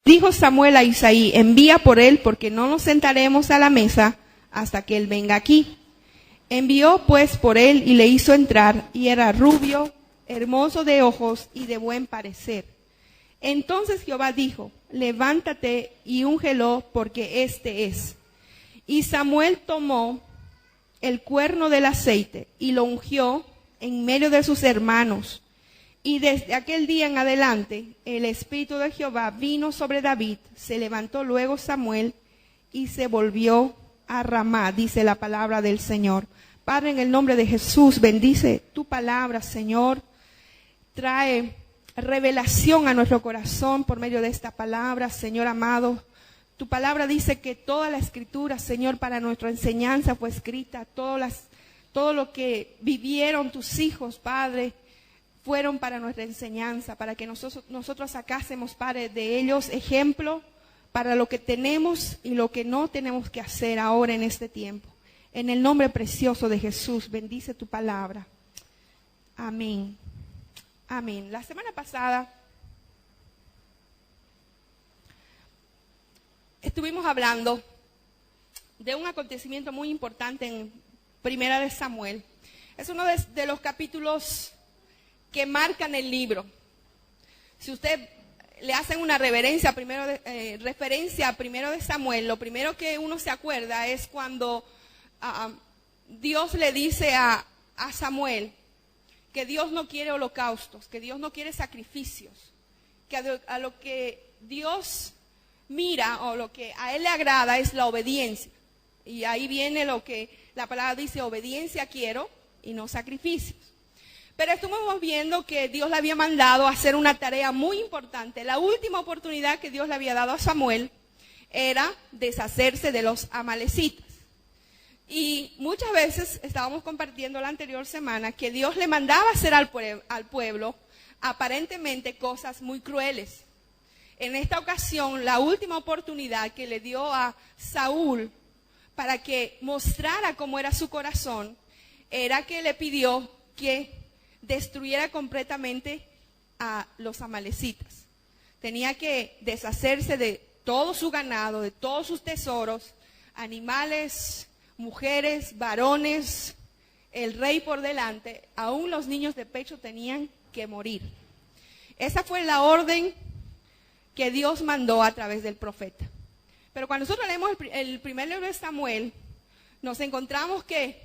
Dijo Samuel a Isaí: envía por él, porque no nos sentaremos a la mesa hasta que él venga aquí. Envió pues por él y le hizo entrar, y era rubio, hermoso de ojos y de buen parecer. Entonces Jehová dijo: levántate y úngelo, porque este es. Y Samuel tomó el cuerno del aceite y lo ungió en medio de sus hermanos. Y desde aquel día en adelante, el Espíritu de Jehová vino sobre David. Se levantó luego Samuel y se volvió a Ramá, dice la palabra del Señor. Padre, en el nombre de Jesús, bendice tu palabra, Señor. Trae revelación a nuestro corazón por medio de esta palabra, Señor amado. Tu palabra dice que toda la escritura, Señor, para nuestra enseñanza fue escrita. Todo lo que vivieron tus hijos, Padre, fueron para nuestra enseñanza, para que nosotros sacásemos, Padre, de ellos ejemplo para lo que tenemos y lo que no tenemos que hacer ahora en este tiempo. En el nombre precioso de Jesús, bendice tu palabra. Amén. Amén. La semana pasada estuvimos hablando de un acontecimiento muy importante en Primera de Samuel. Es uno de los capítulos que marcan el libro. Si usted le hacen una referencia a Primero de Samuel, lo primero que uno se acuerda es cuando Dios le dice a Samuel que Dios no quiere holocaustos, que Dios no quiere sacrificios, que a lo que Dios mira o lo que a Él le agrada es la obediencia. Y ahí viene lo que la palabra dice: obediencia quiero y no sacrificios. Pero estuvimos viendo que Dios le había mandado a hacer una tarea muy importante. La última oportunidad que Dios le había dado a Samuel era deshacerse de los amalecitas. Y muchas veces estábamos compartiendo la anterior semana que Dios le mandaba hacer al pueblo aparentemente cosas muy crueles. En esta ocasión, la última oportunidad que le dio a Saúl para que mostrara cómo era su corazón, era que le pidió que destruyera completamente a los amalecitas. Tenía que deshacerse de todo su ganado, de todos sus tesoros, animales, mujeres, varones, el rey por delante. Aún los niños de pecho tenían que morir. Esa fue la orden que Dios mandó a través del profeta. Pero cuando nosotros leemos el primer libro de Samuel, nos encontramos que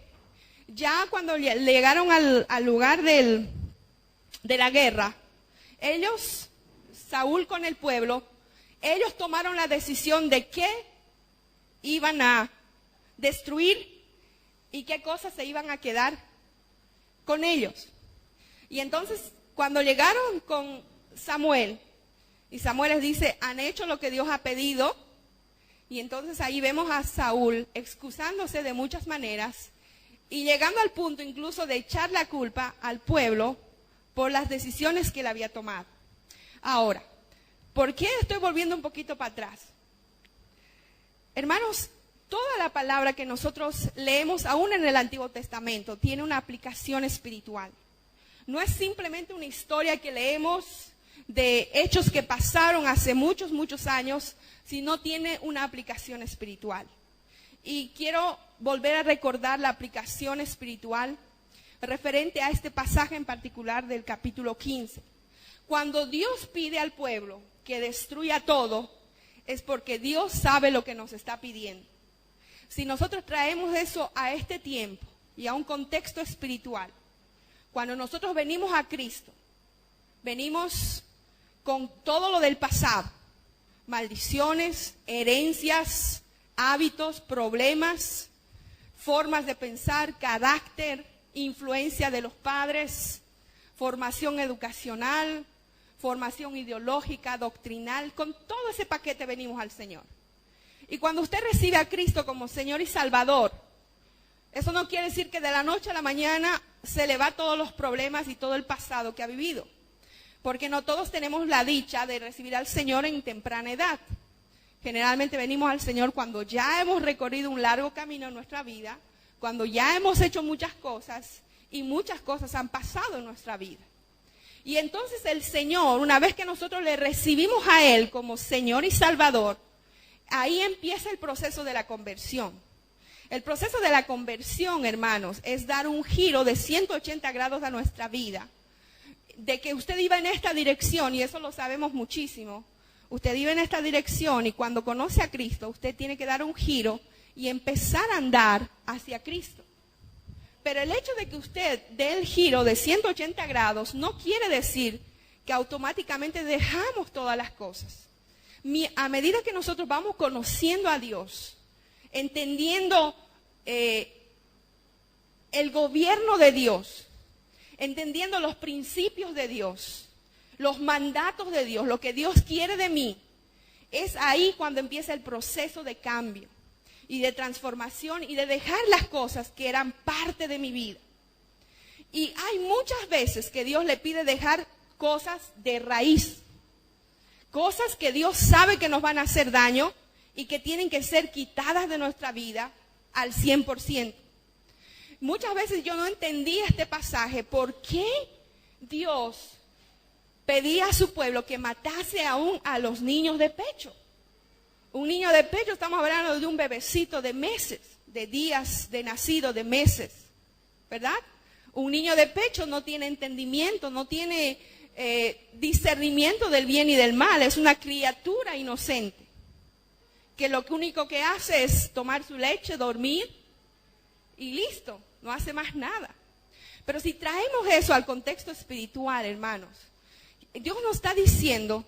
ya cuando llegaron al lugar de la guerra, Saúl con el pueblo, ellos tomaron la decisión de qué iban a destruir y qué cosas se iban a quedar con ellos. Y entonces, cuando llegaron con Samuel, y Samuel les dice: han hecho lo que Dios ha pedido. Y entonces ahí vemos a Saúl excusándose de muchas maneras y llegando al punto incluso de echar la culpa al pueblo por las decisiones que él había tomado. Ahora, ¿por qué estoy volviendo un poquito para atrás? Hermanos, toda la palabra que nosotros leemos, aún en el Antiguo Testamento, tiene una aplicación espiritual. No es simplemente una historia que leemos de hechos que pasaron hace muchos, muchos años, sino tiene una aplicación espiritual. Y quiero volver a recordar la aplicación espiritual referente a este pasaje en particular del capítulo 15. Cuando Dios pide al pueblo que destruya todo, es porque Dios sabe lo que nos está pidiendo. Si nosotros traemos eso a este tiempo y a un contexto espiritual, cuando nosotros venimos a Cristo, venimos con todo lo del pasado, maldiciones, herencias, hábitos, problemas, formas de pensar, carácter, influencia de los padres, formación educacional, formación ideológica, doctrinal. Con todo ese paquete venimos al Señor. Y cuando usted recibe a Cristo como Señor y Salvador, eso no quiere decir que de la noche a la mañana se le va todos los problemas y todo el pasado que ha vivido. Porque no todos tenemos la dicha de recibir al Señor en temprana edad. Generalmente venimos al Señor cuando ya hemos recorrido un largo camino en nuestra vida, cuando ya hemos hecho muchas cosas y muchas cosas han pasado en nuestra vida. Y entonces el Señor, una vez que nosotros le recibimos a Él como Señor y Salvador, ahí empieza el proceso de la conversión. El proceso de la conversión, hermanos, es dar un giro de 180 grados a nuestra vida. De que usted iba en esta dirección, y eso lo sabemos muchísimo. Usted iba en esta dirección y cuando conoce a Cristo, usted tiene que dar un giro y empezar a andar hacia Cristo. Pero el hecho de que usted dé el giro de 180 grados no quiere decir que automáticamente dejamos todas las cosas. A medida que nosotros vamos conociendo a Dios, entendiendo el gobierno de Dios, entendiendo los principios de Dios, los mandatos de Dios, lo que Dios quiere de mí, es ahí cuando empieza el proceso de cambio y de transformación y de dejar las cosas que eran parte de mi vida. Y hay muchas veces que Dios le pide dejar cosas de raíz, cosas que Dios sabe que nos van a hacer daño y que tienen que ser quitadas de nuestra vida al 100%. Muchas veces yo no entendía este pasaje, ¿por qué Dios pedía a su pueblo que matase aún a los niños de pecho? Un niño de pecho, estamos hablando de un bebecito de meses, de días de nacido, de meses, ¿verdad? Un niño de pecho no tiene entendimiento, no tiene discernimiento del bien y del mal, es una criatura inocente, que lo único que hace es tomar su leche, dormir y listo, no hace más nada. Pero si traemos eso al contexto espiritual, hermanos, Dios nos está diciendo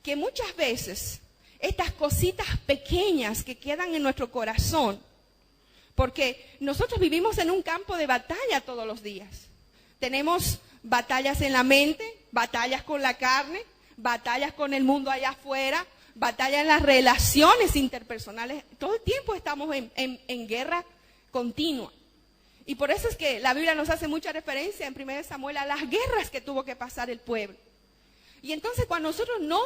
que muchas veces estas cositas pequeñas que quedan en nuestro corazón, porque nosotros vivimos en un campo de batalla todos los días. Tenemos batallas en la mente, batallas con la carne, batallas con el mundo allá afuera, batallas en las relaciones interpersonales. Todo el tiempo estamos en guerra continua. Y por eso es que la Biblia nos hace mucha referencia en 1 Samuel a las guerras que tuvo que pasar el pueblo. Y entonces cuando nosotros no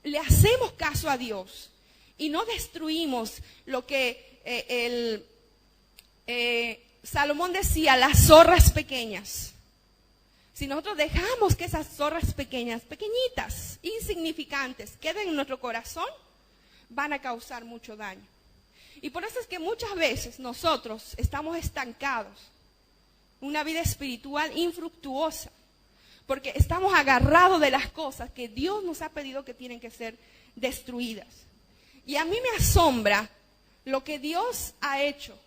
le hacemos caso a Dios y no destruimos lo que Salomón decía, las zorras pequeñas. Si nosotros dejamos que esas zorras pequeñas, pequeñitas, insignificantes, queden en nuestro corazón, van a causar mucho daño. Y por eso es que muchas veces nosotros estamos estancados, una vida espiritual infructuosa, porque estamos agarrados de las cosas que Dios nos ha pedido que tienen que ser destruidas. Y a mí me asombra lo que Dios ha hecho,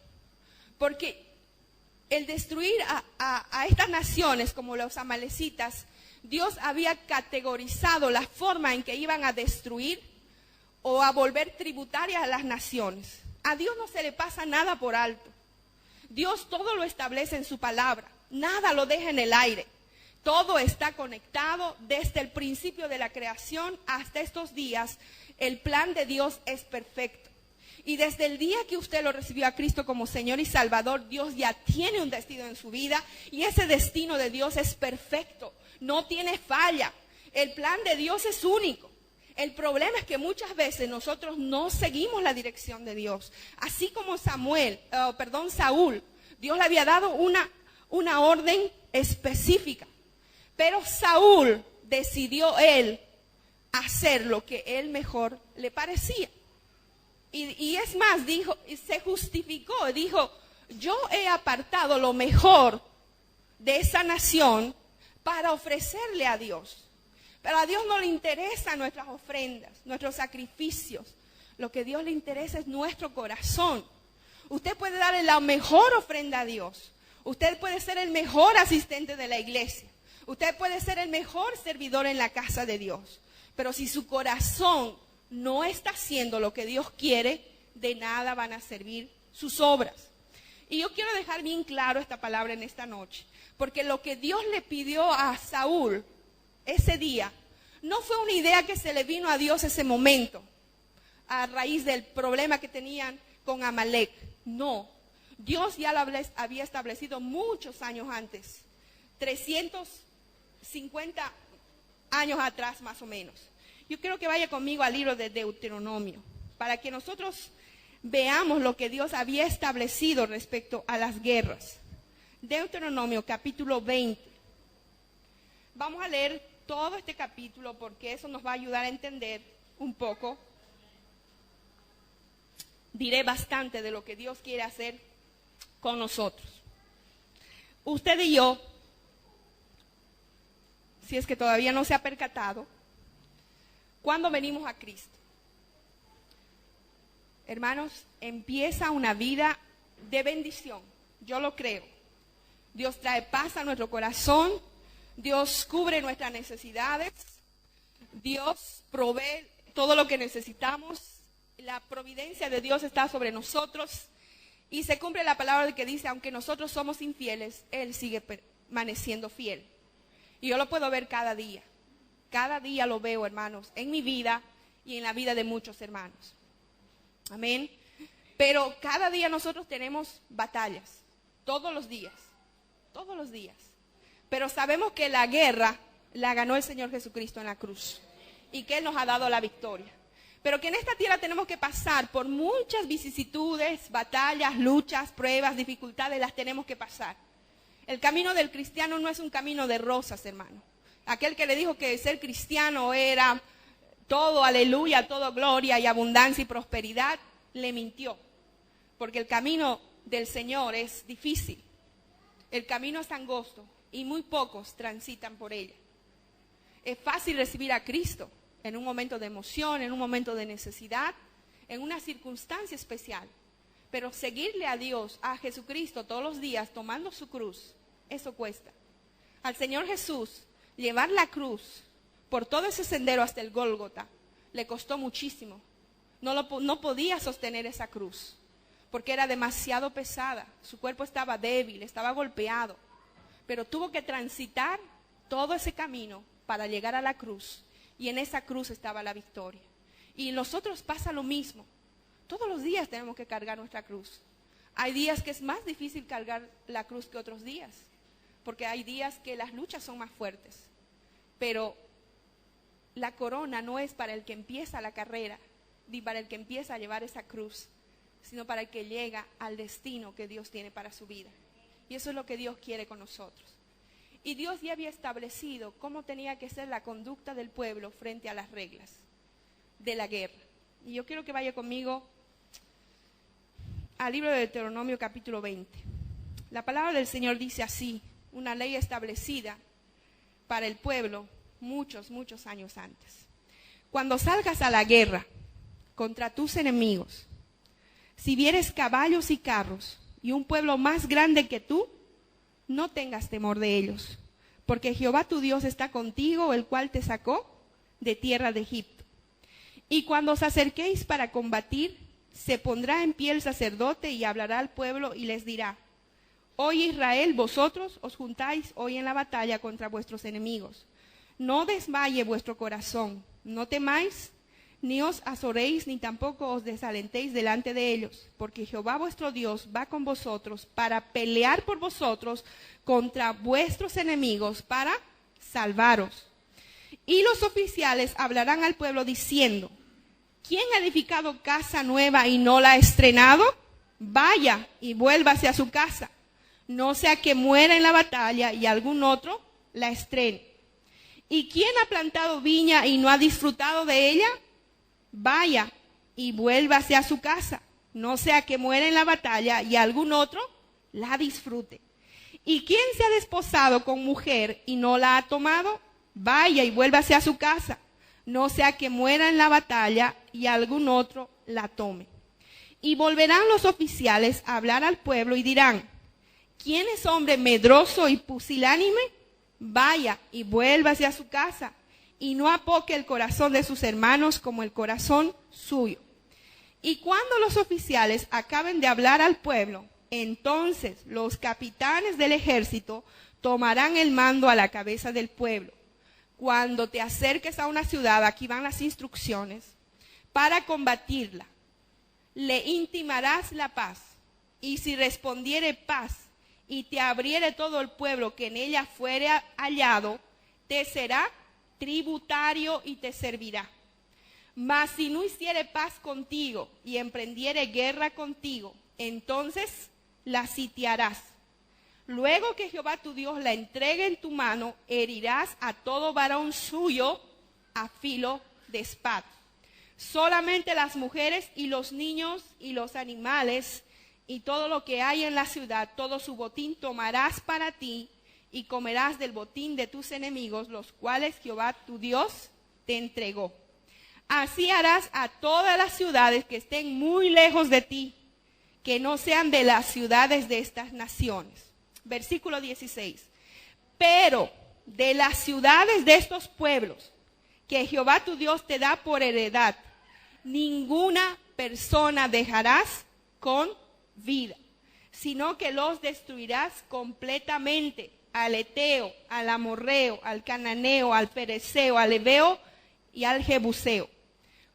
porque el destruir a estas naciones como los amalecitas, Dios había categorizado la forma en que iban a destruir o a volver tributarias a las naciones. A Dios no se le pasa nada por alto. Dios todo lo establece en su palabra, nada lo deja en el aire. Todo está conectado desde el principio de la creación hasta estos días. El plan de Dios es perfecto. Y desde el día que usted lo recibió a Cristo como Señor y Salvador, Dios ya tiene un destino en su vida y ese destino de Dios es perfecto, no tiene falla. El plan de Dios es único. El problema es que muchas veces nosotros no seguimos la dirección de Dios. Así como Saúl, Dios le había dado una orden específica. Pero Saúl decidió él hacer lo que él mejor le parecía. Y es más, se justificó, dijo, yo he apartado lo mejor de esa nación para ofrecerle a Dios. Pero a Dios no le interesan nuestras ofrendas, nuestros sacrificios. Lo que a Dios le interesa es nuestro corazón. Usted puede darle la mejor ofrenda a Dios. Usted puede ser el mejor asistente de la iglesia. Usted puede ser el mejor servidor en la casa de Dios. Pero si su corazón no está haciendo lo que Dios quiere, de nada van a servir sus obras. Y yo quiero dejar bien claro esta palabra en esta noche. Porque lo que Dios le pidió a Saúl ese día, no fue una idea que se le vino a Dios ese momento, a raíz del problema que tenían con Amalek. No, Dios ya lo había establecido muchos años antes, 350 años atrás más o menos. Yo quiero que vaya conmigo al libro de Deuteronomio, para que nosotros veamos lo que Dios había establecido respecto a las guerras. Deuteronomio capítulo 20. Vamos a leer todo este capítulo porque eso nos va a ayudar a entender un poco. Diré bastante de lo que Dios quiere hacer con nosotros. Usted y yo, si es que todavía no se ha percatado, cuando venimos a Cristo, hermanos, empieza una vida de bendición. Yo lo creo. Dios trae paz a nuestro corazón. Dios cubre nuestras necesidades. Dios provee todo lo que necesitamos. La providencia de Dios está sobre nosotros. Y se cumple la palabra que dice, aunque nosotros somos infieles, Él sigue permaneciendo fiel. Y yo lo puedo ver cada día. Cada día lo veo, hermanos, en mi vida y en la vida de muchos hermanos. Amén. Pero cada día nosotros tenemos batallas. Todos los días. Todos los días. Pero sabemos que la guerra la ganó el Señor Jesucristo en la cruz. Y que Él nos ha dado la victoria. Pero que en esta tierra tenemos que pasar por muchas vicisitudes, batallas, luchas, pruebas, dificultades, las tenemos que pasar. El camino del cristiano no es un camino de rosas, hermano. Aquel que le dijo que ser cristiano era todo aleluya, todo gloria y abundancia y prosperidad, le mintió. Porque el camino del Señor es difícil. El camino es angosto y muy pocos transitan por ella. Es fácil recibir a Cristo en un momento de emoción, en un momento de necesidad, en una circunstancia especial. Pero seguirle a Dios, a Jesucristo todos los días tomando su cruz, eso cuesta. Al Señor Jesús llevar la cruz por todo ese sendero hasta el Gólgota le costó muchísimo. No podía sostener esa cruz porque era demasiado pesada. Su cuerpo estaba débil, estaba golpeado. Pero tuvo que transitar todo ese camino para llegar a la cruz. Y en esa cruz estaba la victoria. Y nosotros pasa lo mismo. Todos los días tenemos que cargar nuestra cruz. Hay días que es más difícil cargar la cruz que otros días. Porque hay días que las luchas son más fuertes. Pero la corona no es para el que empieza la carrera, ni para el que empieza a llevar esa cruz, sino para el que llega al destino que Dios tiene para su vida. Y eso es lo que Dios quiere con nosotros. Y Dios ya había establecido cómo tenía que ser la conducta del pueblo frente a las reglas de la guerra. Y yo quiero que vaya conmigo al libro de Deuteronomio capítulo 20. La palabra del Señor dice así, una ley establecida para el pueblo muchos años antes. Cuando salgas a la guerra contra tus enemigos, si vieres caballos y carros y un pueblo más grande que tú, no tengas temor de ellos, porque Jehová tu Dios está contigo, el cual te sacó de tierra de Egipto. Y cuando os acerquéis para combatir, se pondrá en pie el sacerdote y hablará al pueblo y les dirá: Hoy Israel, vosotros os juntáis hoy en la batalla contra vuestros enemigos. No desmaye vuestro corazón, no temáis, ni os azoréis, ni tampoco os desalentéis delante de ellos, porque Jehová vuestro Dios va con vosotros para pelear por vosotros contra vuestros enemigos, para salvaros. Y los oficiales hablarán al pueblo diciendo: ¿quién ha edificado casa nueva y no la ha estrenado? Vaya y vuélvase a su casa, no sea que muera en la batalla y algún otro la estrene. ¿Y quién ha plantado viña y no ha disfrutado de ella? Vaya y vuélvase a su casa, no sea que muera en la batalla y algún otro la disfrute. ¿Y quién se ha desposado con mujer y no la ha tomado? Vaya y vuélvase a su casa, no sea que muera en la batalla y algún otro la tome. Y volverán los oficiales a hablar al pueblo y dirán: ¿quién es hombre medroso y pusilánime? Vaya y vuélvase a su casa, y no apoque el corazón de sus hermanos como el corazón suyo. Y cuando los oficiales acaben de hablar al pueblo, entonces los capitanes del ejército tomarán el mando a la cabeza del pueblo. Cuando te acerques a una ciudad, aquí van las instrucciones, para combatirla, le intimarás la paz, y si respondiere paz, y te abriere todo el pueblo que en ella fuere hallado, te será tributario y te servirá. Mas si no hiciere paz contigo y emprendiere guerra contigo, entonces la sitiarás. Luego que Jehová tu Dios la entregue en tu mano, herirás a todo varón suyo a filo de espada. Solamente las mujeres y los niños y los animales y todo lo que hay en la ciudad, todo su botín tomarás para ti y comerás del botín de tus enemigos, los cuales Jehová tu Dios te entregó. Así harás a todas las ciudades que estén muy lejos de ti, que no sean de las ciudades de estas naciones. Versículo 16. Pero de las ciudades de estos pueblos que Jehová tu Dios te da por heredad, ninguna persona dejarás con vida, sino que los destruirás completamente, al Eteo, al Amorreo, al Cananeo, al Pereceo, al Heveo y al Jebuseo,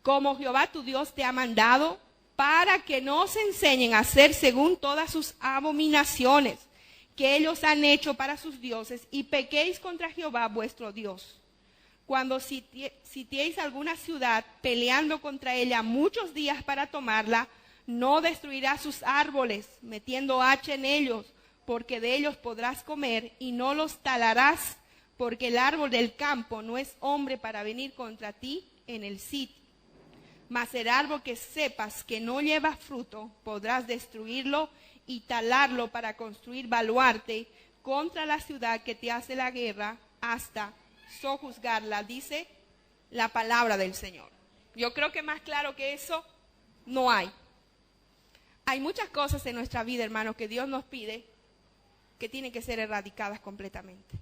como Jehová tu Dios te ha mandado, para que no se enseñen a hacer según todas sus abominaciones que ellos han hecho para sus dioses, y pequéis contra Jehová vuestro Dios. Cuando sitiéis alguna ciudad peleando contra ella muchos días para tomarla, no destruirás sus árboles metiendo hacha en ellos, porque de ellos podrás comer, y no los talarás, porque el árbol del campo no es hombre para venir contra ti en el sitio. Mas el árbol que sepas que no lleva fruto, podrás destruirlo y talarlo para construir baluarte contra la ciudad que te hace la guerra, hasta sojuzgarla, dice la palabra del Señor. Yo creo que más claro que eso no hay. Hay muchas cosas en nuestra vida, hermanos, que Dios nos pide que tienen que ser erradicadas completamente.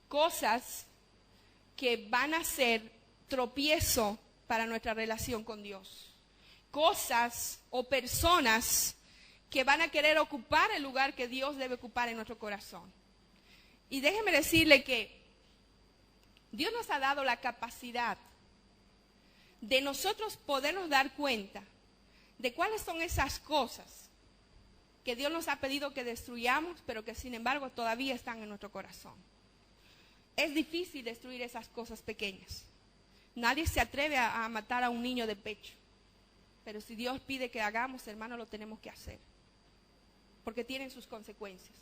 Cosas que van a ser tropiezo para nuestra relación con Dios. Cosas o personas que van a querer ocupar el lugar que Dios debe ocupar en nuestro corazón. Y déjeme decirle que Dios nos ha dado la capacidad de nosotros podernos dar cuenta de cuáles son esas cosas que Dios nos ha pedido que destruyamos, pero que sin embargo todavía están en nuestro corazón. Es difícil destruir esas cosas pequeñas. Nadie se atreve a matar a un niño de pecho. Pero si Dios pide que hagamos, hermano, lo tenemos que hacer. Porque tienen sus consecuencias.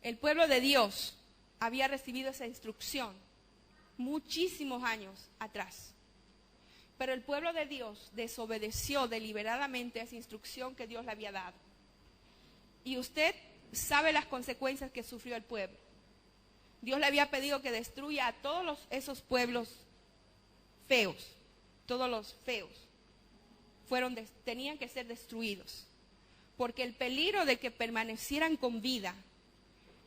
El pueblo de Dios había recibido esa instrucción muchísimos años atrás. Pero el pueblo de Dios desobedeció deliberadamente esa instrucción que Dios le había dado. Y usted sabe las consecuencias que sufrió el pueblo. Dios le había pedido que destruya a todos esos pueblos feos. Todos los feos tenían que ser destruidos. Porque el peligro de que permanecieran con vida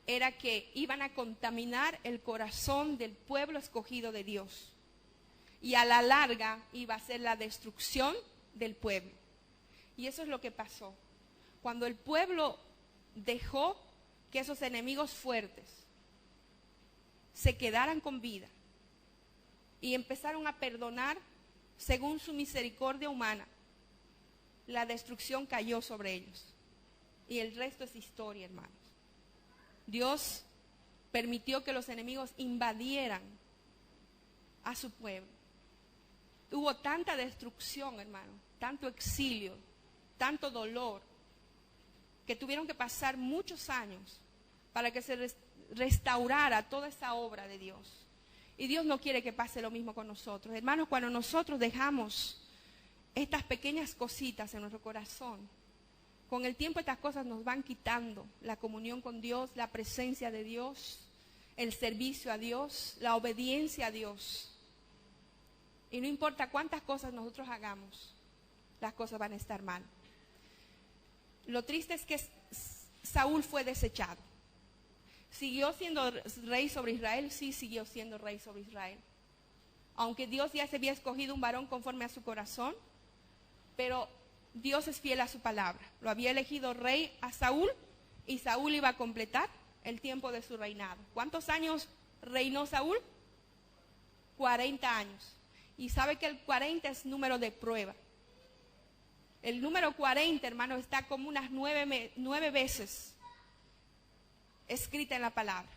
era que iban a contaminar el corazón del pueblo escogido de Dios. Y a la larga iba a ser la destrucción del pueblo. Y eso es lo que pasó. Cuando el pueblo dejó que esos enemigos fuertes se quedaran con vida y empezaron a perdonar según su misericordia humana, la destrucción cayó sobre ellos. Y el resto es historia, hermanos. Dios permitió que los enemigos invadieran a su pueblo. Hubo tanta destrucción, hermano, tanto exilio, tanto dolor, que tuvieron que pasar muchos años para que se restaurara toda esa obra de Dios. Y Dios no quiere que pase lo mismo con nosotros. Hermanos, cuando nosotros dejamos estas pequeñas cositas en nuestro corazón, con el tiempo estas cosas nos van quitando la comunión con Dios, la presencia de Dios, el servicio a Dios, la obediencia a Dios. Y no importa cuántas cosas nosotros hagamos, las cosas van a estar mal. Lo triste es que Saúl fue desechado. ¿Siguió siendo rey sobre Israel? Sí, siguió siendo rey sobre Israel. Aunque Dios ya se había escogido un varón conforme a su corazón, pero Dios es fiel a su palabra. Lo había elegido rey a Saúl y Saúl iba a completar el tiempo de su reinado. ¿Cuántos años reinó Saúl? 40 años. Y sabe que el 40 es número de prueba. El número 40, hermano, está como unas 9 veces escrita en la palabra.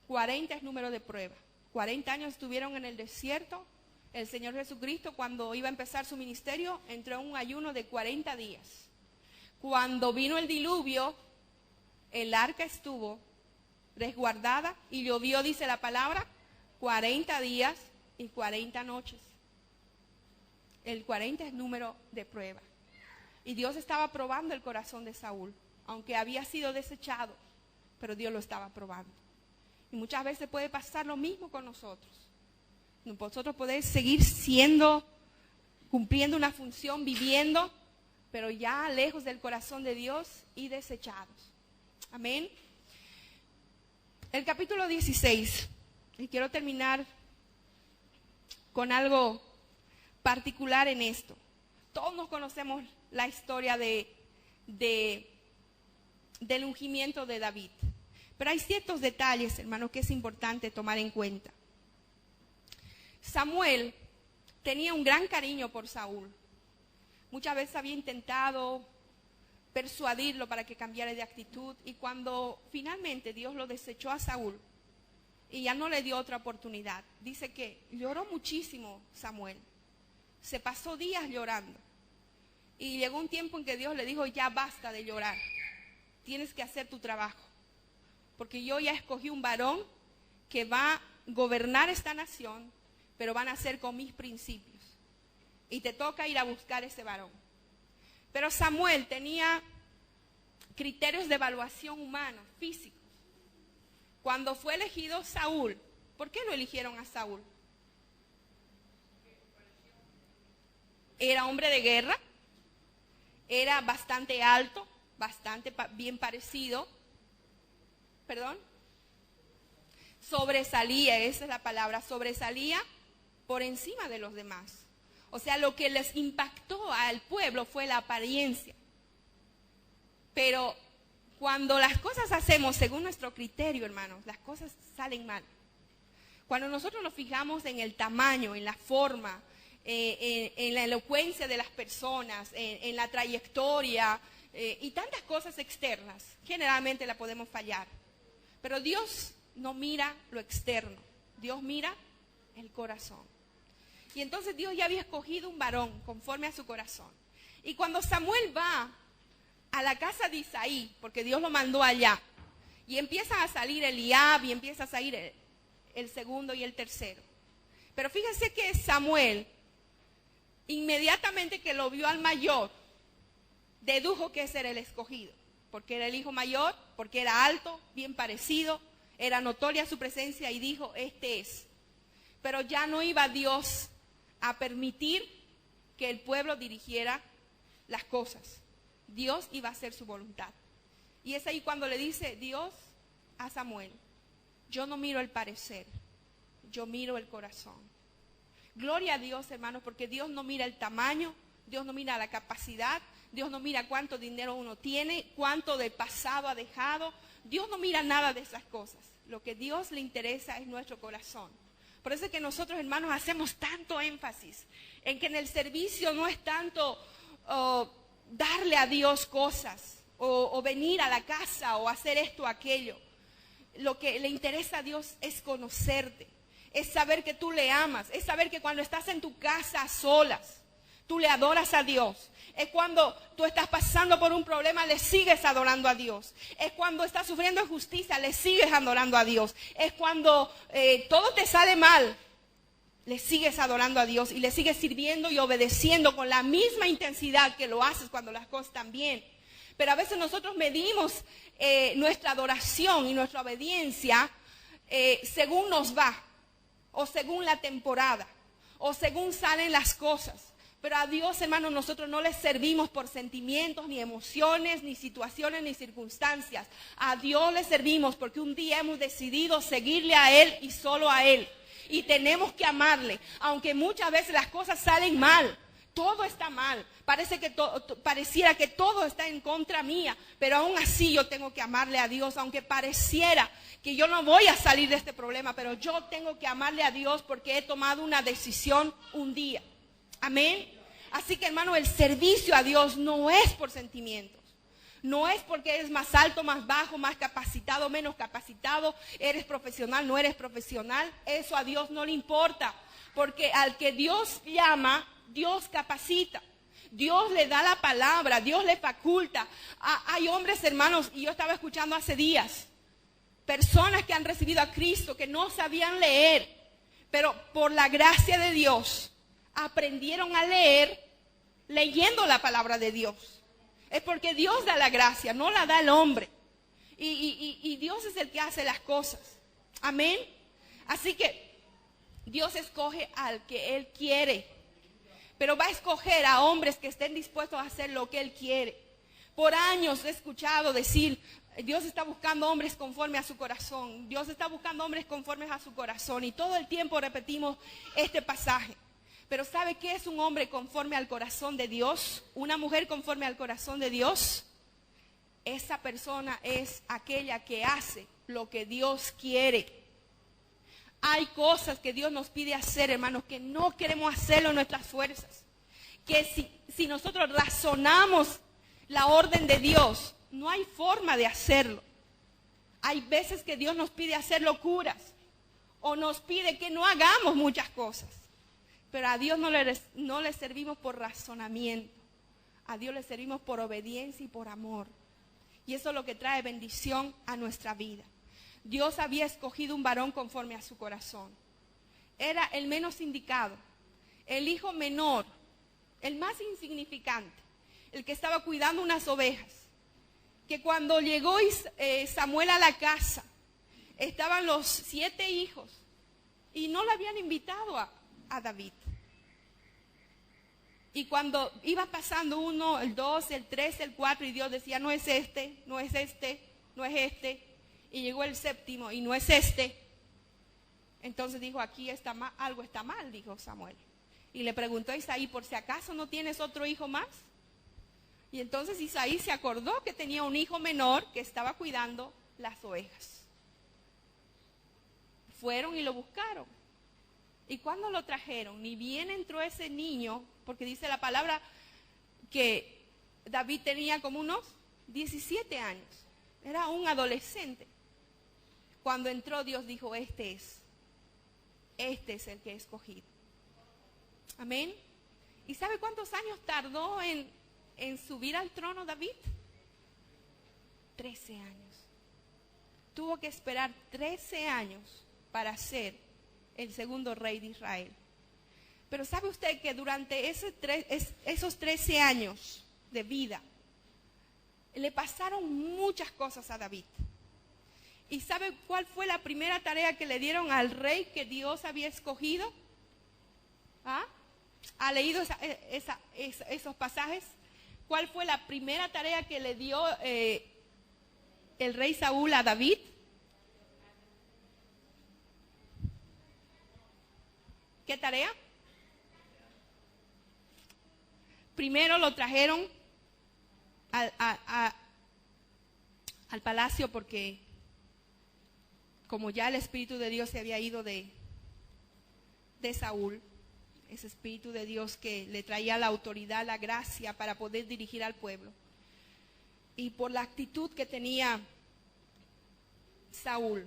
40 es número de prueba. 40 años estuvieron en el desierto. El Señor Jesucristo, cuando iba a empezar su ministerio, entró en un ayuno de 40 días. Cuando vino el diluvio, el arca estuvo resguardada y llovió, dice la palabra, 40 días y 40 noches. El 40 es número de prueba. Y Dios estaba probando el corazón de Saúl, aunque había sido desechado, pero Dios lo estaba probando. Y muchas veces puede pasar lo mismo con nosotros. Nosotros podemos seguir cumpliendo una función, viviendo, pero ya lejos del corazón de Dios y desechados. Amén. El capítulo 16, y quiero terminar con algo particular en esto. Todos nos conocemos la historia del ungimiento de David. Pero hay ciertos detalles, hermanos, que es importante tomar en cuenta. Samuel tenía un gran cariño por Saúl. Muchas veces había intentado persuadirlo para que cambiara de actitud. Y cuando finalmente Dios lo desechó a Saúl y ya no le dio otra oportunidad, dice que lloró muchísimo Samuel. Se pasó días llorando. Y llegó un tiempo en que Dios le dijo, ya basta de llorar. Tienes que hacer tu trabajo. Porque yo ya escogí un varón que va a gobernar esta nación, pero van a ser con mis principios. Y te toca ir a buscar ese varón. Pero Samuel tenía criterios de evaluación humana, físicos. Cuando fue elegido Saúl, ¿por qué lo eligieron a Saúl? Era hombre de guerra, era bastante alto, bastante bien parecido. ¿Perdón? Sobresalía, esa es la palabra, sobresalía por encima de los demás. O sea, lo que les impactó al pueblo fue la apariencia. Pero cuando las cosas hacemos según nuestro criterio, hermanos, las cosas salen mal. Cuando nosotros nos fijamos en el tamaño, en la forma, en la elocuencia de las personas, en la trayectoria y tantas cosas externas, generalmente la podemos fallar. Pero Dios no mira lo externo, Dios mira el corazón. Y entonces Dios ya había escogido un varón conforme a su corazón. Y cuando Samuel va a la casa de Isaí, porque Dios lo mandó allá, y empiezan a salir Eliab y empieza a salir el segundo y el tercero. Pero fíjense que Samuel, inmediatamente que lo vio al mayor, dedujo que ese era el escogido. Porque era el hijo mayor, porque era alto, bien parecido, era notoria su presencia y dijo, este es. Pero ya no iba Dios a permitir que el pueblo dirigiera las cosas. Dios iba a hacer su voluntad. Y es ahí cuando le dice Dios a Samuel, yo no miro el parecer, yo miro el corazón. Gloria a Dios, hermanos, porque Dios no mira el tamaño, Dios no mira la capacidad, Dios no mira cuánto dinero uno tiene, cuánto de pasado ha dejado. Dios no mira nada de esas cosas. Lo que a Dios le interesa es nuestro corazón. Por eso es que nosotros, hermanos, hacemos tanto énfasis en que en el servicio no es tanto darle a Dios cosas o venir a la casa o hacer esto o aquello. Lo que le interesa a Dios es conocerte, es saber que tú le amas, es saber que cuando estás en tu casa a solas, tú le adoras a Dios. Es cuando tú estás pasando por un problema, le sigues adorando a Dios. Es cuando estás sufriendo injusticia, le sigues adorando a Dios. Es cuando todo te sale mal, le sigues adorando a Dios y le sigues sirviendo y obedeciendo con la misma intensidad que lo haces cuando las cosas están bien. Pero a veces nosotros medimos nuestra adoración y nuestra obediencia según nos va, o según la temporada, o según salen las cosas. Pero a Dios, hermanos, nosotros no le servimos por sentimientos, ni emociones, ni situaciones, ni circunstancias. A Dios le servimos porque un día hemos decidido seguirle a Él y solo a Él. Y tenemos que amarle, aunque muchas veces las cosas salen mal. Todo está mal. Pareciera que todo está en contra mía. Pero aún así yo tengo que amarle a Dios, aunque pareciera que yo no voy a salir de este problema. Pero yo tengo que amarle a Dios porque he tomado una decisión un día. Amén. Así que, hermano, el servicio a Dios no es por sentimientos. No es porque eres más alto, más bajo, más capacitado, menos capacitado, eres profesional, no eres profesional. Eso a Dios no le importa. Porque al que Dios llama, Dios capacita. Dios le da la palabra, Dios le faculta. Hay hombres, hermanos, y yo estaba escuchando hace días, personas que han recibido a Cristo, que no sabían leer, pero por la gracia de Dios aprendieron a leer leyendo la palabra de Dios. Es porque Dios da la gracia, no la da el hombre. Y Dios es el que hace las cosas. Amén. Así que Dios escoge al que Él quiere. Pero va a escoger a hombres que estén dispuestos a hacer lo que Él quiere. Por años he escuchado decir, Dios está buscando hombres conforme a su corazón. Dios está buscando hombres conformes a su corazón. Y todo el tiempo repetimos este pasaje. Pero ¿sabe qué es un hombre conforme al corazón de Dios? Una mujer conforme al corazón de Dios. Esa persona es aquella que hace lo que Dios quiere. Hay cosas que Dios nos pide hacer, hermanos, que no queremos hacerlo en nuestras fuerzas. Que si nosotros razonamos la orden de Dios, no hay forma de hacerlo. Hay veces que Dios nos pide hacer locuras o nos pide que no hagamos muchas cosas. Pero a Dios no le servimos por razonamiento. A Dios le servimos por obediencia y por amor. Y eso es lo que trae bendición a nuestra vida. Dios había escogido un varón conforme a su corazón. Era el menos indicado, el hijo menor, el más insignificante, el que estaba cuidando unas ovejas. Que cuando llegó Samuel a la casa, estaban los 7 hijos y no le habían invitado a David. Y cuando iba pasando uno, el 2, el 3, el 4, y Dios decía, no es este, no es este, no es este. Y llegó el 7º y no es este. Entonces dijo, aquí está mal, algo está mal, dijo Samuel. Y le preguntó a Isaí, ¿por si acaso no tienes otro hijo más? Y entonces Isaí se acordó que tenía un hijo menor que estaba cuidando las ovejas. Fueron y lo buscaron. Y cuando lo trajeron, ni bien entró ese niño, porque dice la palabra que David tenía como unos 17 años. Era un adolescente. Cuando entró, Dios dijo, este es el que he escogido. Amén. ¿Y sabe cuántos años tardó en subir al trono David? 13 años. Tuvo que esperar 13 años para ser el segundo rey de Israel. Pero ¿sabe usted que durante esos 13 años de vida le pasaron muchas cosas a David? ¿Y sabe cuál fue la primera tarea que le dieron al rey que Dios había escogido? ¿Ha leído esos pasajes? ¿Cuál fue la primera tarea que le dio el rey Saúl a David? ¿Qué tarea? Primero lo trajeron al palacio porque como ya el Espíritu de Dios se había ido de Saúl, ese Espíritu de Dios que le traía la autoridad, la gracia para poder dirigir al pueblo. Y por la actitud que tenía Saúl,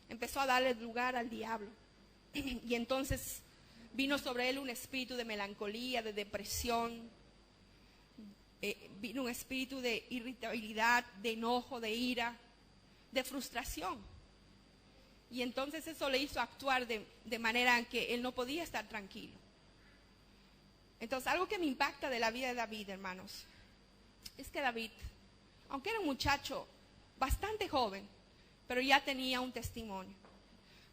empezó a darle lugar al diablo. Y entonces vino sobre él un espíritu de melancolía, de depresión, vino un espíritu de irritabilidad, de enojo, de ira, de frustración. Y entonces eso le hizo actuar de manera en que él no podía estar tranquilo. Entonces algo que me impacta de la vida de David, hermanos, es que David, aunque era un muchacho bastante joven, pero ya tenía un testimonio.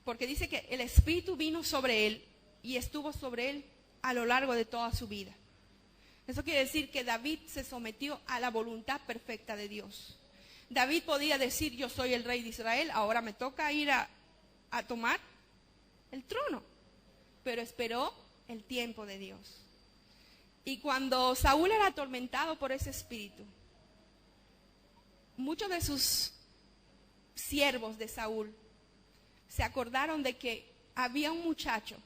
Porque dice que el Espíritu vino sobre él y estuvo sobre él a lo largo de toda su vida. Eso quiere decir que David se sometió a la voluntad perfecta de Dios. David podía decir, yo soy el rey de Israel, ahora me toca ir a tomar el trono. Pero esperó el tiempo de Dios. Y cuando Saúl era atormentado por ese espíritu, muchos de sus siervos de Saúl se acordaron de que había un muchacho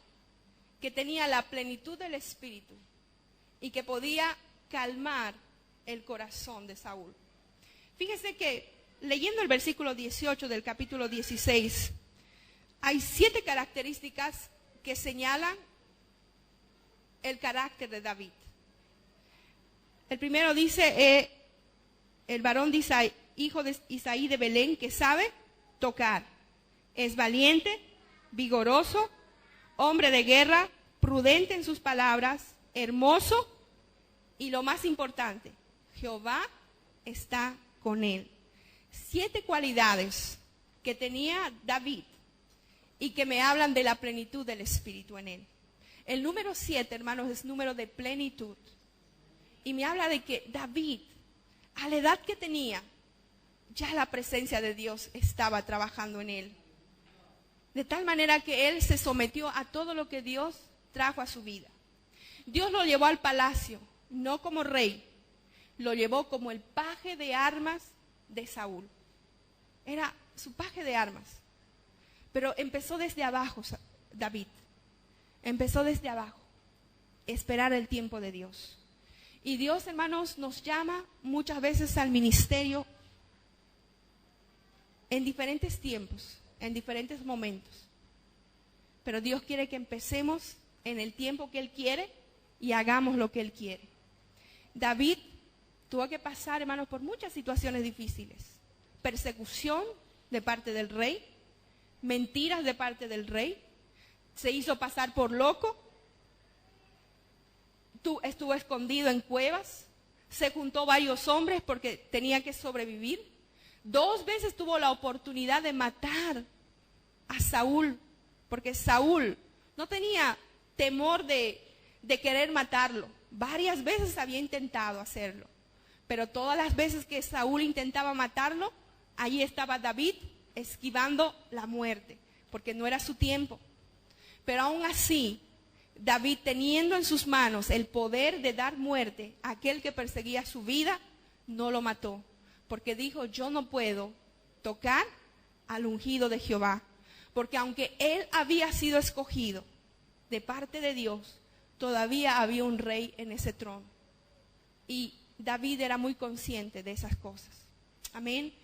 que tenía la plenitud del espíritu y que podía calmar el corazón de Saúl. Fíjese que leyendo el versículo 18 del capítulo 16, hay 7 características que señalan el carácter de David. El primero dice, el varón de Isaí, hijo de Isaí de Belén, que sabe tocar. Es valiente, vigoroso, hombre de guerra, prudente en sus palabras, hermoso y lo más importante, Jehová está con él. 7 cualidades que tenía David y que me hablan de la plenitud del Espíritu en él. El número 7, hermanos, es número de plenitud. Y me habla de que David, a la edad que tenía, ya la presencia de Dios estaba trabajando en él. De tal manera que él se sometió a todo lo que Dios trajo a su vida. Dios lo llevó al palacio, no como rey, lo llevó como el paje de armas de Saúl. Era su paje de armas. Pero empezó desde abajo, David. Empezó desde abajo. Esperar el tiempo de Dios. Y Dios, hermanos, nos llama muchas veces al ministerio en diferentes tiempos, en diferentes momentos. Pero Dios quiere que empecemos en el tiempo que Él quiere y hagamos lo que Él quiere. David tuvo que pasar, hermanos, por muchas situaciones difíciles. Persecución de parte del rey, mentiras de parte del rey, se hizo pasar por loco, estuvo escondido en cuevas, se juntó varios hombres porque tenía que sobrevivir. 2 veces tuvo la oportunidad de matar a Saúl, porque Saúl no tenía temor de querer matarlo. Varias veces había intentado hacerlo, pero todas las veces que Saúl intentaba matarlo, allí estaba David esquivando la muerte, porque no era su tiempo. Pero aún así, David, teniendo en sus manos el poder de dar muerte a aquel que perseguía su vida, no lo mató, porque dijo, yo no puedo tocar al ungido de Jehová, porque aunque él había sido escogido de parte de Dios, todavía había un rey en ese trono. Y David era muy consciente de esas cosas. Amén.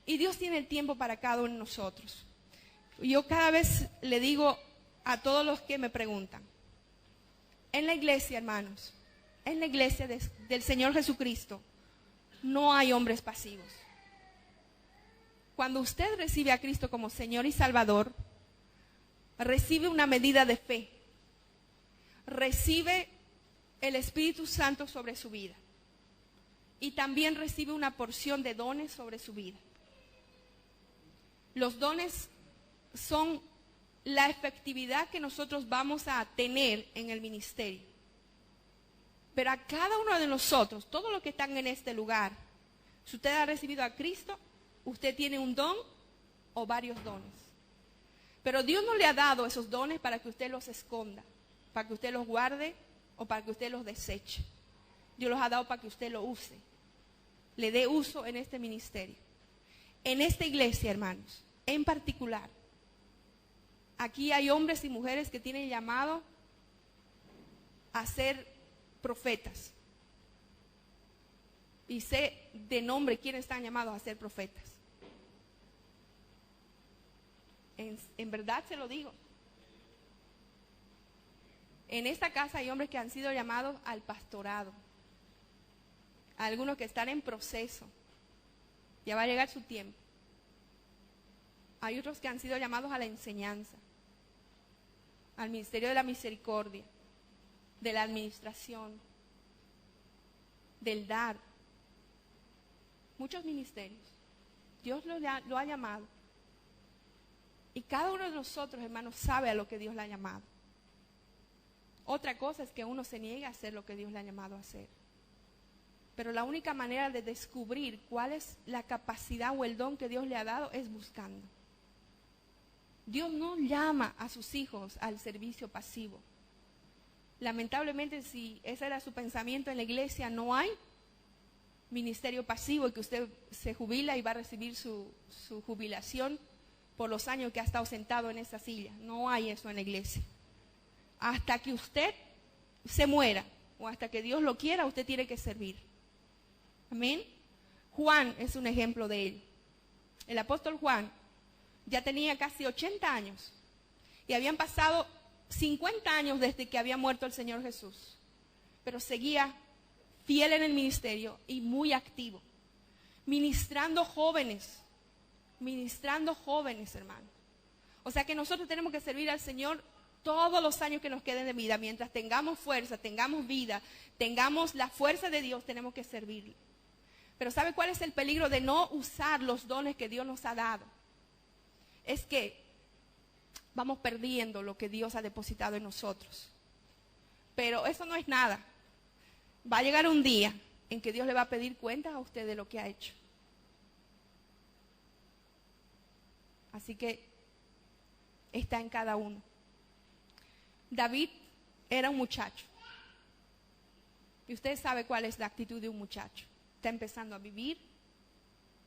Y Dios tiene el tiempo para cada uno de nosotros. Yo cada vez le digo a todos los que me preguntan, en la iglesia, hermanos, en la iglesia del Señor Jesucristo, no hay hombres pasivos. Cuando usted recibe a Cristo como Señor y Salvador, recibe una medida de fe, recibe el Espíritu Santo sobre su vida y también recibe una porción de dones sobre su vida. Los dones son la efectividad que nosotros vamos a tener en el ministerio. Pero a cada uno de nosotros, todos los que están en este lugar, si usted ha recibido a Cristo, usted tiene un don o varios dones. Pero Dios no le ha dado esos dones para que usted los esconda, para que usted los guarde o para que usted los deseche. Dios los ha dado para que usted los use, le dé uso en este ministerio. En esta iglesia, hermanos, en particular, aquí hay hombres y mujeres que tienen llamado a ser profetas. Y sé de nombre quiénes están llamados a ser profetas. En verdad se lo digo. En esta casa hay hombres que han sido llamados al pastorado. Algunos que están en proceso. Ya va a llegar su tiempo. Hay otros que han sido llamados a la enseñanza, al ministerio de la misericordia, de la administración, del dar. Muchos ministerios. Dios lo ha llamado. Y cada uno de nosotros, hermanos, sabe a lo que Dios le ha llamado. Otra cosa es que uno se niegue a hacer lo que Dios le ha llamado a hacer. Pero la única manera de descubrir cuál es la capacidad o el don que Dios le ha dado es buscando. Dios no llama a sus hijos al servicio pasivo. Lamentablemente, si ese era su pensamiento en la iglesia, no hay ministerio pasivo y que usted se jubila y va a recibir su jubilación por los años que ha estado sentado en esa silla. No hay eso en la iglesia. Hasta que usted se muera o hasta que Dios lo quiera, usted tiene que servir. Amén. Juan es un ejemplo de él. El apóstol Juan ya tenía casi 80 años y habían pasado 50 años desde que había muerto el Señor Jesús, pero seguía fiel en el ministerio y muy activo, ministrando jóvenes, hermano. O sea que nosotros tenemos que servir al Señor todos los años que nos queden de vida. Mientras tengamos fuerza, tengamos vida, tengamos la fuerza de Dios, tenemos que servirle. Pero ¿sabe cuál es el peligro de no usar los dones que Dios nos ha dado? Es que vamos perdiendo lo que Dios ha depositado en nosotros. Pero eso no es nada. Va a llegar un día en que Dios le va a pedir cuentas a usted de lo que ha hecho. Así que está en cada uno. David era un muchacho. Y usted sabe cuál es la actitud de un muchacho. Está empezando a vivir,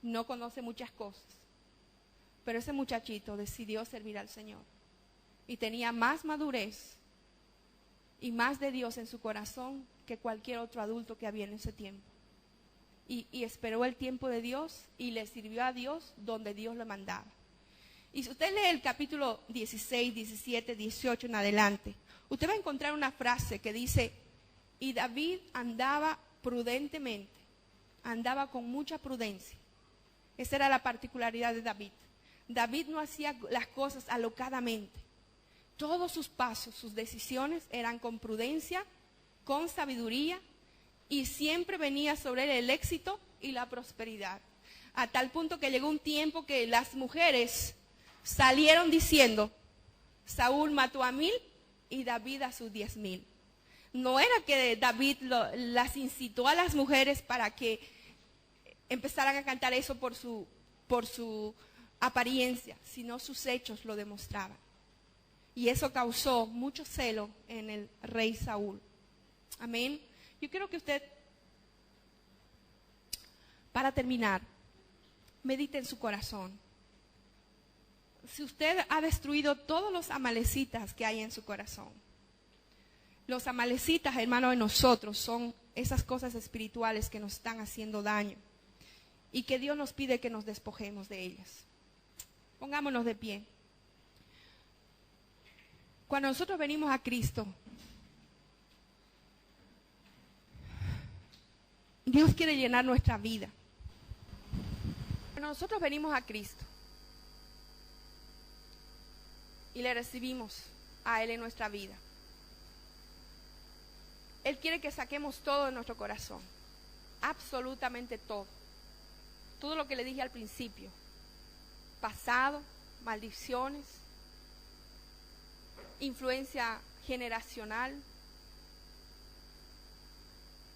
no conoce muchas cosas. Pero ese muchachito decidió servir al Señor. Y tenía más madurez y más de Dios en su corazón que cualquier otro adulto que había en ese tiempo. Y esperó el tiempo de Dios y le sirvió a Dios donde Dios lo mandaba. Y si usted lee el capítulo 16, 17, 18 en adelante, usted va a encontrar una frase que dice, y David andaba prudentemente, andaba con mucha prudencia. Esa era la particularidad de David. David no hacía las cosas alocadamente. Todos sus pasos, sus decisiones eran con prudencia, con sabiduría, y siempre venía sobre él el éxito y la prosperidad. A tal punto que llegó un tiempo que las mujeres salieron diciendo, Saúl mató a 1000 y David a sus 10,000. No era que David las incitó a las mujeres para que empezaran a cantar eso por su apariencia, sino sus hechos lo demostraban. Y eso causó mucho celo en el rey Saúl. Amén. Yo quiero que usted, para terminar, medite en su corazón. Si usted ha destruido todos los amalecitas que hay en su corazón, los amalecitas, hermanos, de nosotros son esas cosas espirituales que nos están haciendo daño y que Dios nos pide que nos despojemos de ellas. Pongámonos de pie. Cuando nosotros venimos a Cristo, Dios quiere llenar nuestra vida. Cuando nosotros venimos a Cristo y le recibimos a Él en nuestra vida, Él quiere que saquemos todo de nuestro corazón, absolutamente todo. Todo lo que le dije al principio, pasado, maldiciones, influencia generacional.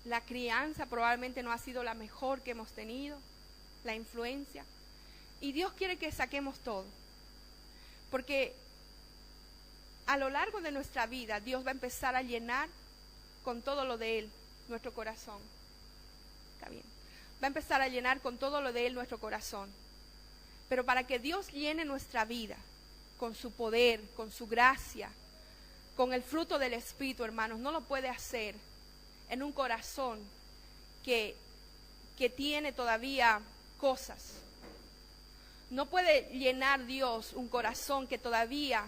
La crianza probablemente no ha sido la mejor que hemos tenido, la influencia. Y Dios quiere que saquemos todo. Porque a lo largo de nuestra vida, Dios va a empezar a llenar con todo lo de Él nuestro corazón. Está bien. Va a empezar a llenar con todo lo de Él nuestro corazón. Pero para que Dios llene nuestra vida con su poder, con su gracia, con el fruto del Espíritu, hermanos, no lo puede hacer en un corazón que tiene todavía cosas. No puede llenar Dios un corazón que todavía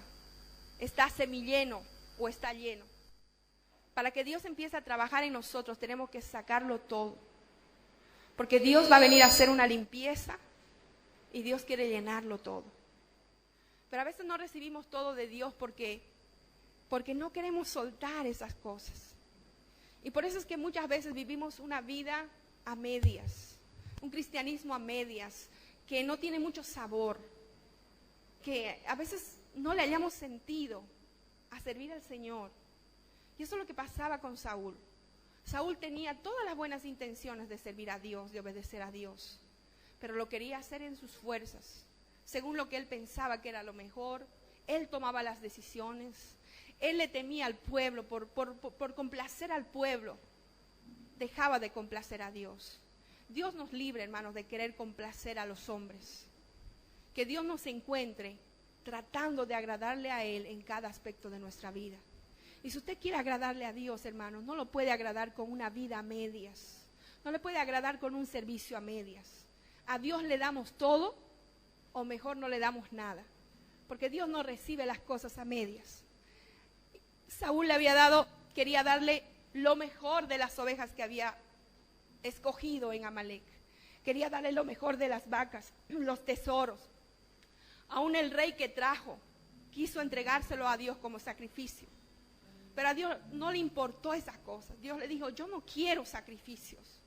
está semilleno o está lleno. Para que Dios empiece a trabajar en nosotros tenemos que sacarlo todo. Porque Dios va a venir a hacer una limpieza y Dios quiere llenarlo todo. Pero a veces no recibimos todo de Dios porque no queremos soltar esas cosas. Y por eso es que muchas veces vivimos una vida a medias, un cristianismo a medias, que no tiene mucho sabor, que a veces no le hayamos sentido a servir al Señor. Y eso es lo que pasaba con Saúl. Saúl tenía todas las buenas intenciones de servir a Dios, de obedecer a Dios, pero lo quería hacer en sus fuerzas, según lo que él pensaba que era lo mejor. Él tomaba las decisiones. Él le temía al pueblo, por complacer al pueblo, dejaba de complacer a Dios. Dios nos libre, hermanos, de querer complacer a los hombres. Que Dios nos encuentre tratando de agradarle a Él en cada aspecto de nuestra vida. Y si usted quiere agradarle a Dios, hermanos, no lo puede agradar con una vida a medias. No le puede agradar con un servicio a medias. A Dios le damos todo, o mejor no le damos nada. Porque Dios no recibe las cosas a medias. Saúl quería darle lo mejor de las ovejas que había escogido en Amalek. Quería darle lo mejor de las vacas, los tesoros. Aún el rey que trajo quiso entregárselo a Dios como sacrificio. Pero a Dios no le importó esas cosas. Dios le dijo, yo no quiero sacrificios.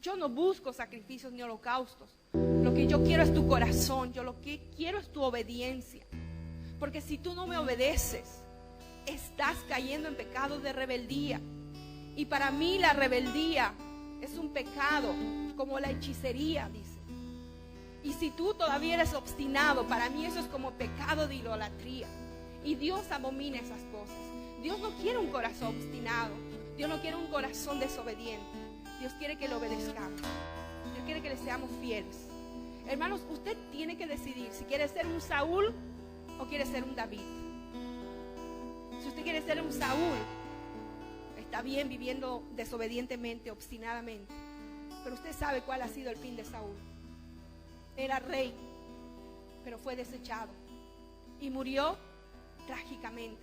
Yo no busco sacrificios ni holocaustos. Lo que yo quiero es tu corazón. Yo lo que quiero es tu obediencia. Porque si tú no me obedeces, estás cayendo en pecado de rebeldía. Y para mí la rebeldía es un pecado como la hechicería, dice. Y si tú todavía eres obstinado, para mí eso es como pecado de idolatría. Y Dios abomina esas cosas. Dios no quiere un corazón obstinado. Dios no quiere un corazón desobediente. Dios quiere que le obedezcamos. Dios quiere que le seamos fieles. Hermanos, usted tiene que decidir si quiere ser un Saúl o quiere ser un David. Si usted quiere ser un Saúl, está bien viviendo desobedientemente, obstinadamente. Pero usted sabe cuál ha sido el fin de Saúl. Era rey, pero fue desechado. Y murió trágicamente,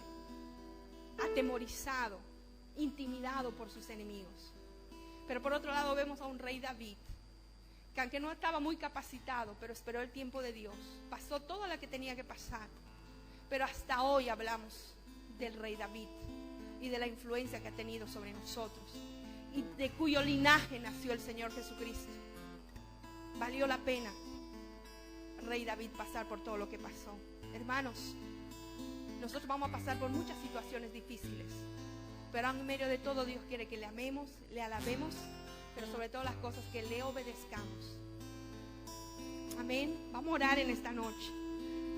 atemorizado, intimidado por sus enemigos. Pero por otro lado vemos a un rey David, que aunque no estaba muy capacitado, pero esperó el tiempo de Dios. Pasó todo lo que tenía que pasar. Pero hasta hoy hablamos del rey David y de la influencia que ha tenido sobre nosotros y de cuyo linaje nació el Señor Jesucristo. Valió la pena, rey David, pasar por todo lo que pasó. Hermanos, nosotros vamos a pasar por muchas situaciones difíciles, pero en medio de todo Dios quiere que le amemos, le alabemos, pero sobre todas las cosas que le obedezcamos. Amén. Vamos a orar en esta noche.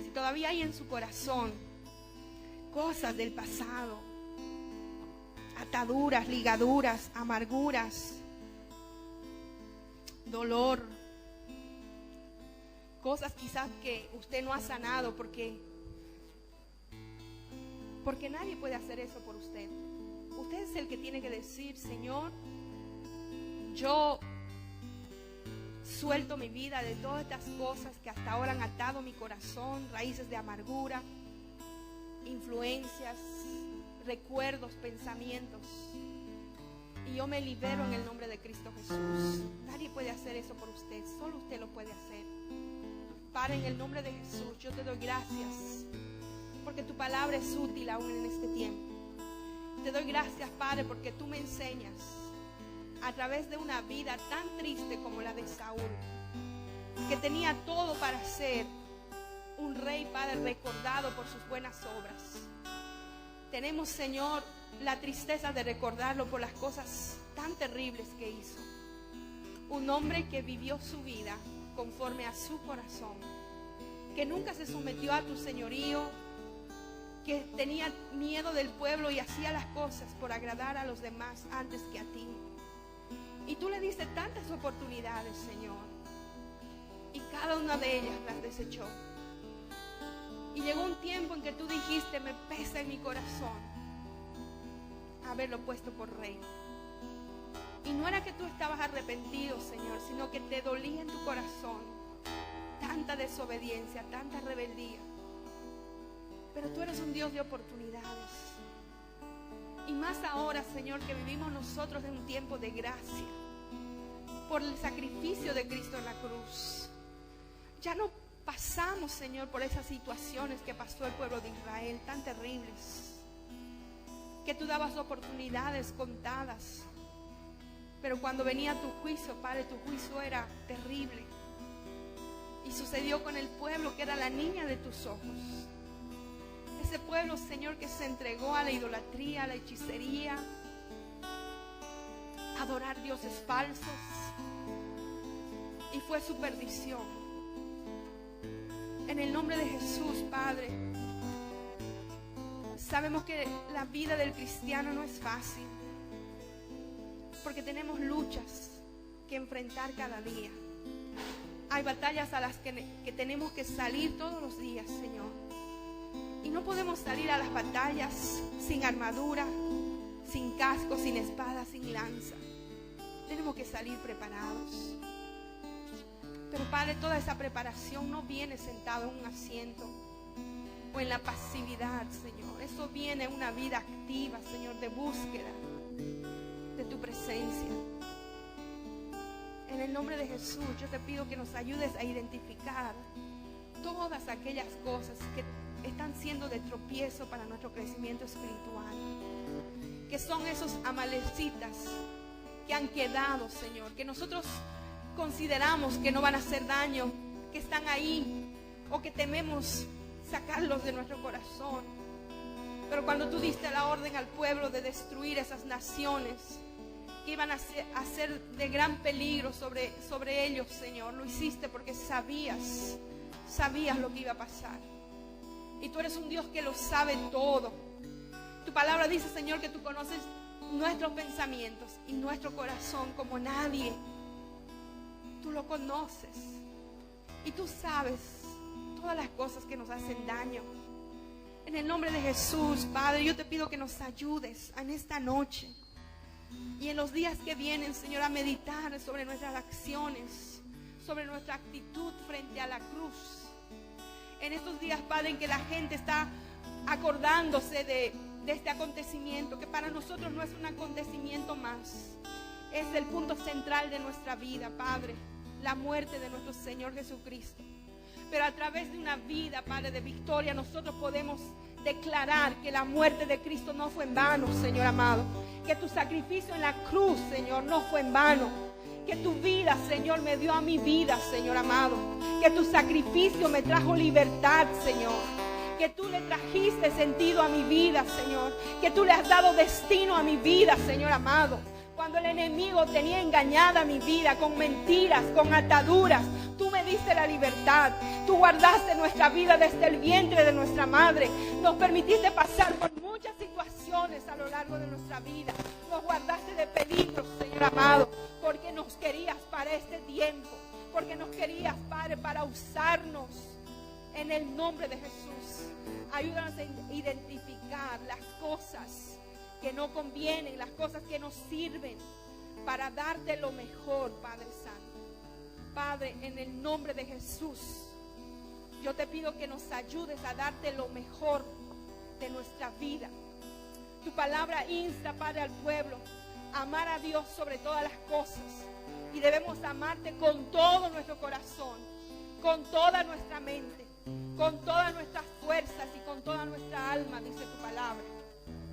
Si todavía hay en su corazón cosas del pasado, ataduras, ligaduras, amarguras, dolor, cosas quizás que usted no ha sanado porque nadie puede hacer eso por usted. Usted es el que tiene que decir, Señor, yo suelto mi vida de todas estas cosas que hasta ahora han atado mi corazón, raíces de amargura, influencias, recuerdos, pensamientos. Y yo me libero en el nombre de Cristo Jesús. Nadie puede hacer eso por usted, solo usted lo puede hacer. Padre, en el nombre de Jesús, yo te doy gracias porque tu palabra es útil aún en este tiempo. Te doy gracias, Padre, porque tú me enseñas a través de una vida tan triste como la de Saúl, que tenía todo para ser un rey, Padre, recordado por sus buenas obras. Tenemos, Señor, la tristeza de recordarlo por las cosas tan terribles que hizo. Un hombre que vivió su vida conforme a su corazón, que nunca se sometió a tu señorío, que tenía miedo del pueblo y hacía las cosas por agradar a los demás antes que a ti. Y tú le diste tantas oportunidades, Señor, y cada una de ellas las desechó. Y llegó un tiempo en que tú dijiste, me pesa en mi corazón haberlo puesto por rey. Y no era que tú estabas arrepentido, Señor, sino que te dolía en tu corazón tanta desobediencia, tanta rebeldía. Pero tú eres un Dios de oportunidades. Y más ahora, Señor, que vivimos nosotros en un tiempo de gracia por el sacrificio de Cristo en la cruz. Ya no pasamos, Señor, por esas situaciones que pasó el pueblo de Israel, tan terribles, que tú dabas oportunidades contadas. Pero cuando venía tu juicio, Padre, tu juicio era terrible. Y sucedió con el pueblo que era la niña de tus ojos. Ese pueblo, Señor, que se entregó a la idolatría, a la hechicería, a adorar dioses falsos. Y fue su perdición. En el nombre de Jesús, Padre, sabemos que la vida del cristiano no es fácil, porque tenemos luchas que enfrentar cada día. Hay batallas a las que tenemos que salir todos los días, Señor. Y no podemos salir a las batallas sin armadura, sin casco, sin espada, sin lanza. Tenemos que salir preparados. Pero, Padre, toda esa preparación no viene sentado en un asiento o en la pasividad, Señor. Eso viene en una vida activa, Señor, de búsqueda de tu presencia. el nombre de Jesús, yo te pido que nos ayudes a identificar todas aquellas cosas que están siendo de tropiezo para nuestro crecimiento espiritual, que son esos amalecitas que han quedado, Señor, que nosotros consideramos que no van a hacer daño, que están ahí o que tememos sacarlos de nuestro corazón. Pero cuando tú diste la orden al pueblo de destruir esas naciones que iban a ser de gran peligro sobre ellos, Señor, lo hiciste porque sabías lo que iba a pasar. Y tú eres un Dios que lo sabe todo. Tu palabra dice, Señor, que tú conoces nuestros pensamientos y nuestro corazón como nadie. Tú lo conoces y tú sabes todas las cosas que nos hacen daño. En el nombre de Jesús, Padre, yo te pido que nos ayudes en esta noche y en los días que vienen, Señor, a meditar sobre nuestras acciones, sobre nuestra actitud frente a la cruz. En estos días, Padre, en que la gente está acordándose de este acontecimiento, que para nosotros no es un acontecimiento más, es el punto central de nuestra vida, Padre, la muerte de nuestro Señor Jesucristo. Pero a través de una vida, Padre, de victoria, nosotros podemos declarar que la muerte de Cristo no fue en vano, Señor amado, que tu sacrificio en la cruz, Señor, no fue en vano, que tu vida, Señor, me dio a mi vida, Señor amado, que tu sacrificio me trajo libertad, Señor, que tú le trajiste sentido a mi vida, Señor, que tú le has dado destino a mi vida, Señor amado. Cuando el enemigo tenía engañada mi vida con mentiras, con ataduras, tú me diste la libertad. Tú guardaste nuestra vida desde el vientre de nuestra madre. Nos permitiste pasar por muchas situaciones a lo largo de nuestra vida. Nos guardaste de peligros, Señor amado, porque nos querías para este tiempo, porque nos querías, Padre, para usarnos. En el nombre de Jesús, ayúdanos a identificar las cosas que no convienen, las cosas que nos sirven para darte lo mejor, Padre Santo. Padre, en el nombre de Jesús, yo te pido que nos ayudes a darte lo mejor de nuestra vida. Tu palabra insta, Padre, al pueblo a amar a Dios sobre todas las cosas. Y debemos amarte con todo nuestro corazón, con toda nuestra mente, con todas nuestras fuerzas y con toda nuestra alma, dice tu palabra.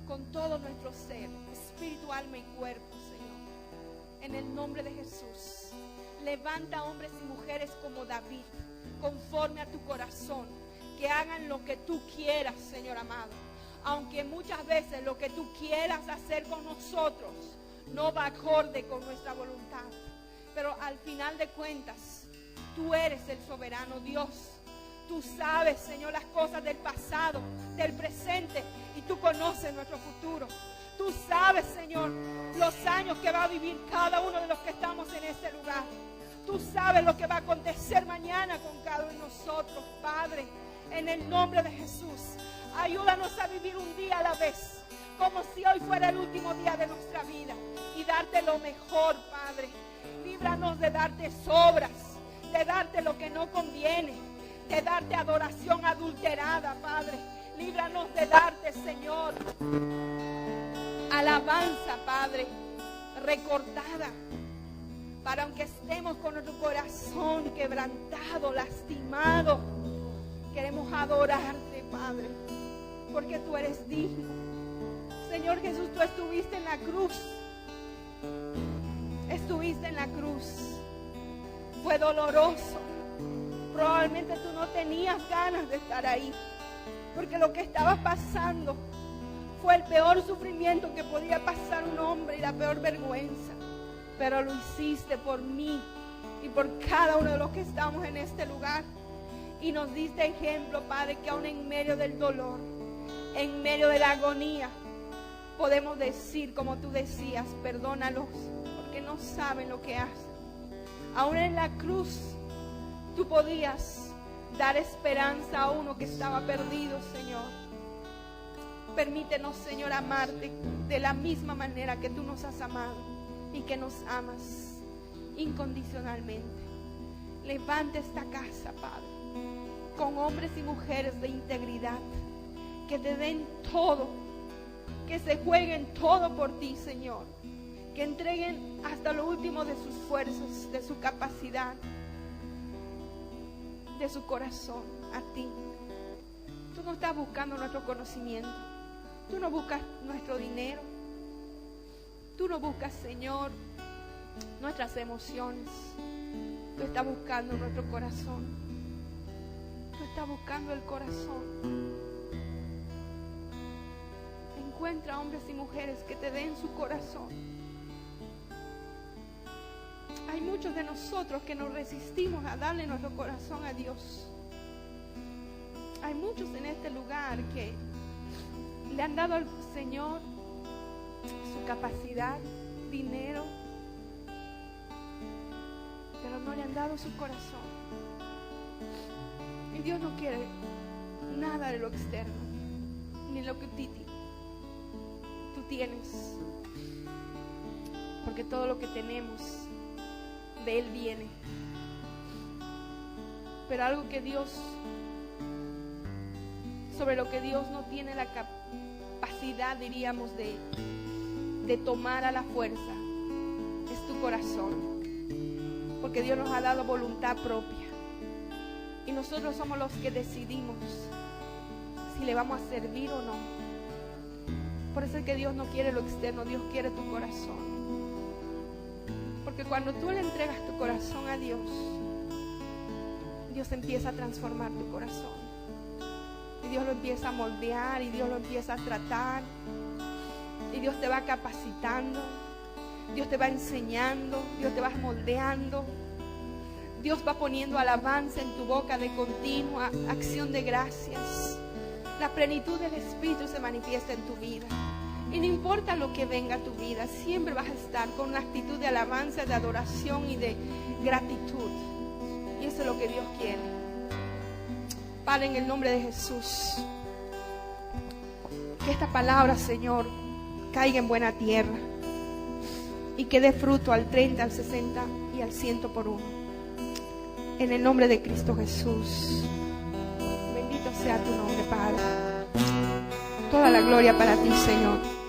Con todo nuestro ser, espíritu, alma y cuerpo, Señor. En el nombre de Jesús, levanta hombres y mujeres como David, conforme a tu corazón, que hagan lo que tú quieras, Señor amado. Aunque muchas veces lo que tú quieras hacer con nosotros no va acorde con nuestra voluntad. Pero al final de cuentas, tú eres el soberano Dios. Tú sabes, Señor, las cosas del pasado, del presente, y tú conoces nuestro futuro. Tú sabes, Señor, los años que va a vivir cada uno de los que estamos en este lugar. Tú sabes lo que va a acontecer mañana con cada uno de nosotros, Padre. En el nombre de Jesús, ayúdanos a vivir un día a la vez, como si hoy fuera el último día de nuestra vida, y darte lo mejor, Padre. Líbranos de darte sobras, de darte lo que no conviene, de darte adoración adulterada, Padre. Líbranos de darte, Señor, alabanza, Padre, recortada, para aunque estemos con nuestro corazón quebrantado, lastimado, queremos adorarte, Padre, porque tú eres digno. Señor Jesús, tú estuviste en la cruz. Estuviste en la cruz. Fue doloroso. Probablemente tú no tenías ganas de estar ahí, porque lo que estaba pasando fue el peor sufrimiento que podía pasar un hombre y la peor vergüenza. Pero lo hiciste por mí y por cada uno de los que estamos en este lugar. Y nos diste ejemplo, Padre, que aún en medio del dolor, en medio de la agonía, podemos decir como tú decías: perdónalos, porque no saben lo que hacen. Aún en la cruz, tú podías dar esperanza a uno que estaba perdido, Señor. Permítenos, Señor, amarte de la misma manera que tú nos has amado y que nos amas incondicionalmente. Levanta esta casa, Padre, con hombres y mujeres de integridad, que te den todo, que se jueguen todo por ti, Señor, que entreguen hasta lo último de sus fuerzas, de su capacidad, de su corazón a ti. Tú no estás buscando nuestro conocimiento, tú no buscas nuestro dinero, tú no buscas, Señor, nuestras emociones. Tú estás buscando nuestro corazón. Tú estás buscando el corazón. Encuentra hombres y mujeres que te den su corazón. Hay muchos de nosotros que nos resistimos a darle nuestro corazón a Dios. Hay muchos en este lugar que le han dado al Señor su capacidad, dinero, pero no le han dado su corazón. Y Dios no quiere nada de lo externo, ni lo que tú tienes, porque todo lo que tenemos de Él viene. Pero algo que Dios, sobre lo que Dios no tiene la capacidad, diríamos, de tomar a la fuerza, es tu corazón. Porque Dios nos ha dado voluntad propia. Y nosotros somos los que decidimos si le vamos a servir o no. Por eso es que Dios no quiere lo externo, Dios quiere tu corazón. Porque cuando tú le entregas tu corazón a Dios, Dios empieza a transformar tu corazón. Y Dios lo empieza a moldear, y Dios lo empieza a tratar. Y Dios te va capacitando. Dios te va enseñando, Dios te va moldeando. Dios va poniendo alabanza en tu boca de continua, acción de gracias. La plenitud del Espíritu se manifiesta en tu vida. Y no importa lo que venga a tu vida, siempre vas a estar con una actitud de alabanza, de adoración y de gratitud. Y eso es lo que Dios quiere. Padre, en el nombre de Jesús, que esta palabra, Señor, caiga en buena tierra y que dé fruto al 30, al 60 y al 100 por uno. En el nombre de Cristo Jesús. Bendito sea tu nombre, Padre. Toda la gloria para ti, Señor.